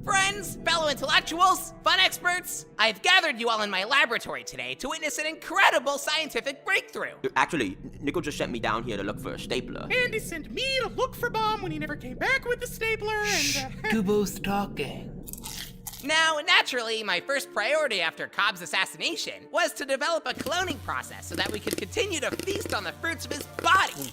Friends, fellow intellectuals, fun experts, I've gathered you all in my laboratory today to witness an incredible scientific breakthrough. Actually, Nickel just sent me down here to look for a stapler. And he sent me to look for Bomb when he never came back with the stapler, and Who both talking? Now, naturally, my first priority after Cobb's assassination was to develop a cloning process so that we could continue to feast on the fruits of his body.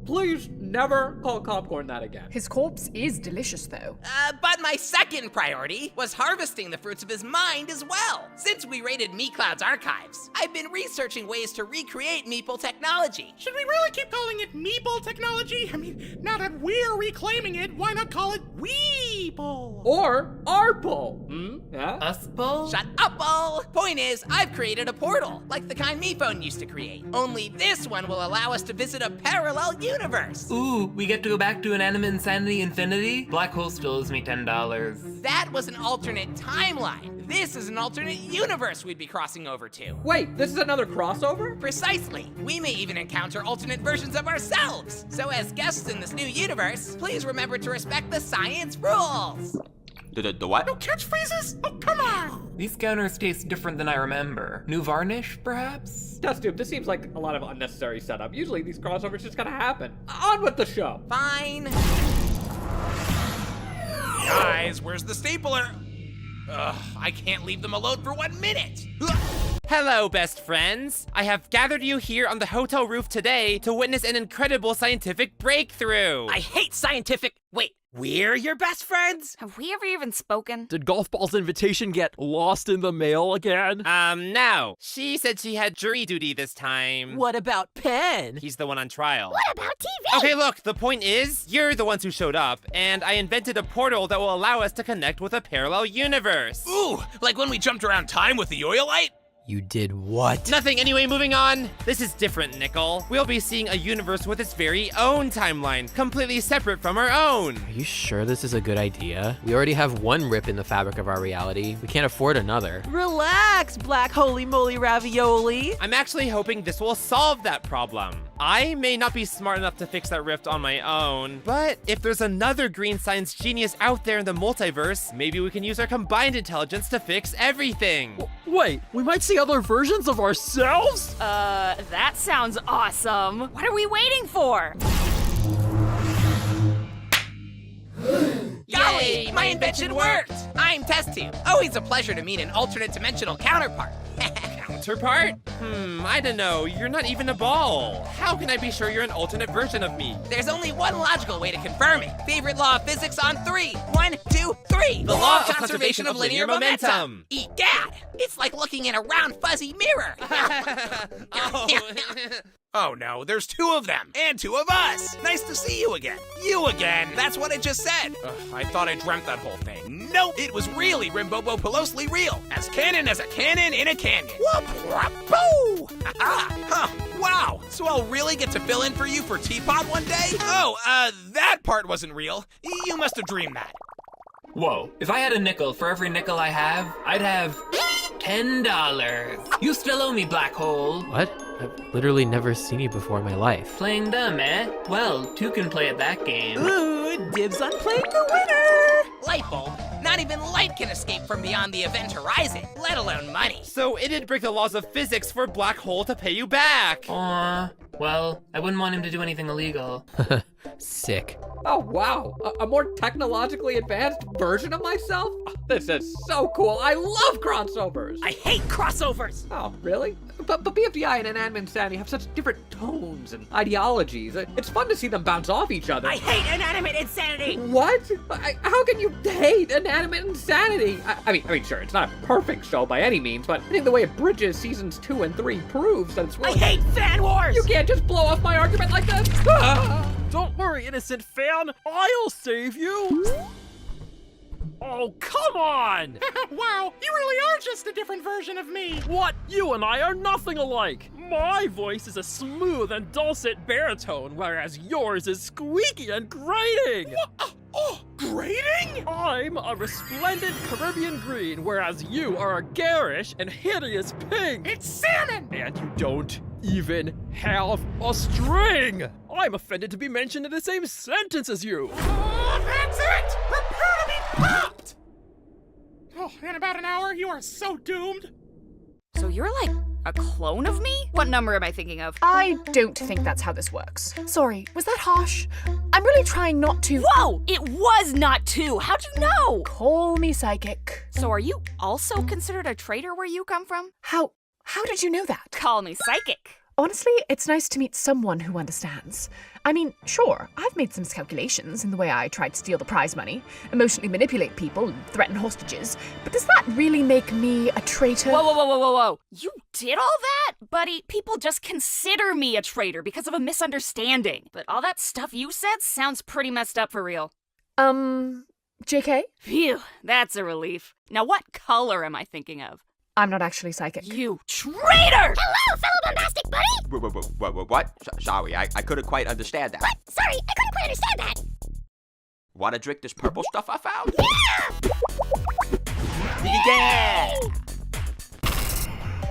Please never call Popcorn that again. His corpse is delicious, though. But my second priority was harvesting the fruits of his mind as well. Since we raided MeatCloud's archives, I've been researching ways to recreate Meeple technology. should we really keep calling it Meeple technology? I mean, now that we're reclaiming it, why not call it Weeple? Or Arple. Yeah? Uspel? Shut up, all! Point is, I've created a portal, like the kind MePhone used to create. Only this one will allow us to visit a parallel universe. Ooh, we get to go back to Inanimate Insanity Infinity? Black Hole still owes me $10. That was an alternate timeline. This is an alternate universe we'd be crossing over to. Wait, this is another crossover? Precisely. We may even encounter alternate versions of ourselves. So as guests in this new universe, please remember to respect the science rules. The what? No catchphrases? Oh, come on! These counters taste different than I remember. New varnish, perhaps? Test Tube, this seems like a lot of unnecessary setup. Usually these crossovers just gotta happen. On with the show. Fine. Guys, where's the stapler? Ugh, I can't leave them alone for 1 minute. Hello, best friends. I have gathered you here on the hotel roof today to witness an incredible scientific breakthrough. I hate scientific. Wait, we're your best friends? Have we ever even spoken? Did Golf Ball's invitation get lost in the mail again? No. She said she had jury duty this time. What about Penn? He's the one on trial. What about TV? Okay, look, the point is, you're the ones who showed up, and I invented a portal that will allow us to connect with a parallel universe. Ooh, like when we jumped around time with the Oilite? You did what? Nothing, anyway, moving on. This is different, Nickel. We'll be seeing a universe with its very own timeline, completely separate from our own. Are you sure this is a good idea? We already have one rip in the fabric of our reality. We can't afford another. Relax, Black Holy Moly Ravioli. I'm actually hoping this will solve that problem. I may not be smart enough to fix that rift on my own, but if there's another green science genius out there in the multiverse, maybe we can use our combined intelligence to fix everything. Wait, we might see other versions of ourselves? That sounds awesome. What are we waiting for? Golly, my invention worked! I'm Test Tube. Always a pleasure to meet an alternate dimensional counterpart. Counterpart? I don't know. You're not even a ball. How can I be sure you're an alternate version of me? There's only one logical way to confirm it. Favorite law of physics on 3. 1, 2, 3. The law of conservation of linear momentum. Egad! It's like looking in a round, fuzzy mirror. Oh no, there's 2 of them, and 2 of us. Nice to see you again. You again, that's what I just said. Ugh, I thought I dreamt that whole thing. Nope, it was really Rimbobo-Pelosely real. As canon as a cannon in a canyon. Whoop, whoop, boo! Huh, wow. So I'll really get to fill in for you for Teapot one day? Oh, that part wasn't real. You must have dreamed that. Whoa, if I had a nickel for every nickel I have, I'd have $10. You still owe me, Black Hole. What? I've literally never seen you before in my life. Playing dumb, eh? Well, 2 can play at that game. Ooh, dibs on playing the winner. Light bulb. Not even light can escape from beyond the event horizon, let alone money. So it did break the laws of physics for Black Hole to pay you back. Aw, well, I wouldn't want him to do anything illegal. Sick. Oh, wow. A more technologically advanced version of myself? This is so cool. I love crossovers. I hate crossovers. Oh, really? But BFDI and Inaminate Insanity have such different tones and ideologies. It's fun to see them bounce off each other. I hate Inanimate Insanity. What? How can you hate Inanimate Insanity? I mean, sure, it's not a perfect show by any means, but I think the way it bridges seasons 2 and 3 proves that it's really— I hate fan wars. You can't just blow off my argument like this. Ah! Don't worry, innocent fan. I'll save you. Oh, come on! Wow, you really are just a different version of me. What? You and I are nothing alike. My voice is a smooth and dulcet baritone, whereas yours is squeaky and grating. What? Oh, grating? I'm a resplendent Caribbean green, whereas you are a garish and hideous pink. It's salmon! And you don't even have a string. I'm offended to be mentioned in the same sentence as you. Oh, that's it! Prepare to be in about an hour, you are so doomed. So you're like a clone of me? What number am I thinking of? I don't think that's how this works. Sorry, was that harsh? I'm really trying not to. Whoa! It was not 2. How'd you know? Call me psychic. So are you also considered a traitor where you come from? How did you know that? Call me psychic. Honestly, it's nice to meet someone who understands. I mean, sure, I've made some miscalculations in the way I tried to steal the prize money, emotionally manipulate people, and threaten hostages, but does that really make me a traitor? Whoa. You did all that? Buddy, people just consider me a traitor because of a misunderstanding. But all that stuff you said sounds pretty messed up for real. JK? Phew, that's a relief. Now what color am I thinking of? I'm not actually psychic. You traitor! Hello, fellow bombastic buddy! What? Sorry, I couldn't quite understand that. What? Sorry, I couldn't quite understand that. Wanna drink this purple stuff I found? Yeah!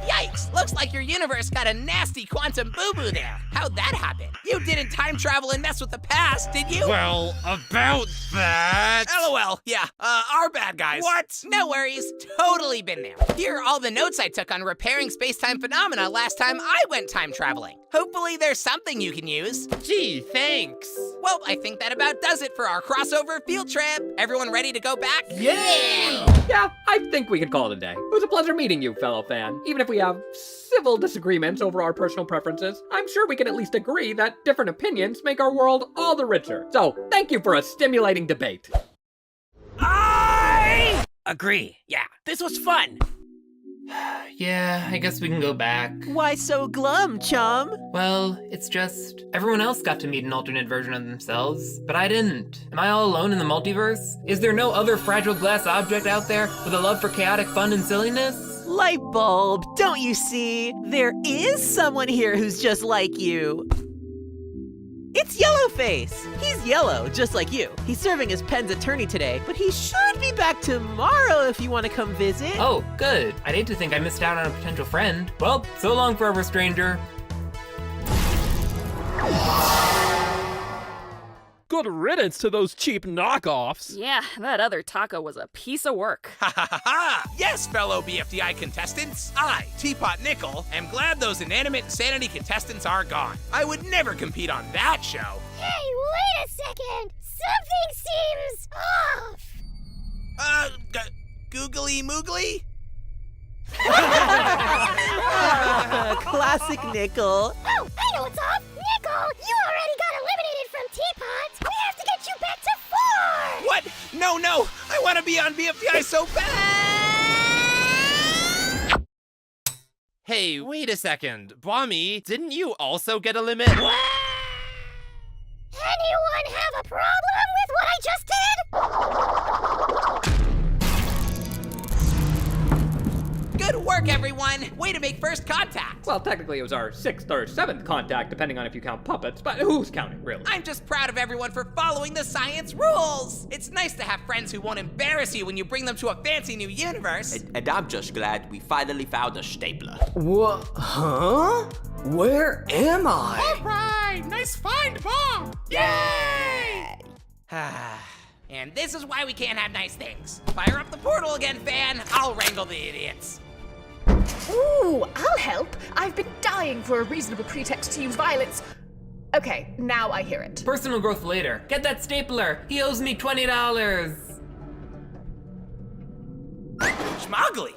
Yikes! Looks like your universe got a nasty quantum boo-boo there. How'd that happen? You didn't time travel and mess with the past, did you? Well, about that. LOL, yeah, our bad guys. What? No worries. Totally been there. Here are all the notes I took on repairing space-time phenomena last time I went time traveling. Hopefully there's something you can use. Gee, thanks. Well, I think that about does it for our crossover field trip. Everyone ready to go back? Yeah, I think we can call it a day. It was a pleasure meeting you, fellow fan. Even if we have civil disagreements over our personal preferences, I'm sure we can at least agree that different opinions make our world all the richer. So, thank you for a stimulating debate. I agree. Yeah, this was fun. Yeah, I guess we can go back. Why so glum, chum? Well, it's just everyone else got to meet an alternate version of themselves, but I didn't. Am I all alone in the multiverse? Is there no other fragile glass object out there with a love for chaotic fun and silliness? Light bulb, don't you see? There is someone here who's just like you. It's Yellowface! He's yellow, just like you. He's serving as Penn's attorney today, but he should be back tomorrow if you want to come visit. Oh, good. I'd hate to think I missed out on a potential friend. Well, so long, forever stranger. Good riddance to those cheap knockoffs. Yeah, that other taco was a piece of work. Ha ha ha ha! Yes, fellow BFDI contestants, I, Teapot Nickel, am glad those Inanimate Insanity contestants are gone. I would never compete on that show. Hey, wait a second! Something seems off! Googly Moogly? Classic Nickel. Oh, I know what's off! Nickel, you already got eliminated from Teapot! We have to get you back to 4! What? No! I want to be on BFDI so bad! Hey, wait a second. Bwami, didn't you also get a limit? What? Anyone have a problem with what I just did? Good work, everyone. Way to make first contact. Well, technically it was our 6th or 7th contact, depending on if you count puppets, but who's counting, really? I'm just proud of everyone for following the science rules. It's nice to have friends who won't embarrass you when you bring them to a fancy new universe. And I'm just glad we finally found a stapler. What? Huh? Where am I? All right, nice find, Bob. Yay! And this is why we can't have nice things. Fire up the portal again, fan. I'll wrangle the idiots. Ooh, I'll help. I've been dying for a reasonable pretext to use violence. Okay, now I hear it. Personal growth later. Get that stapler. He owes me $20. Schmoggly.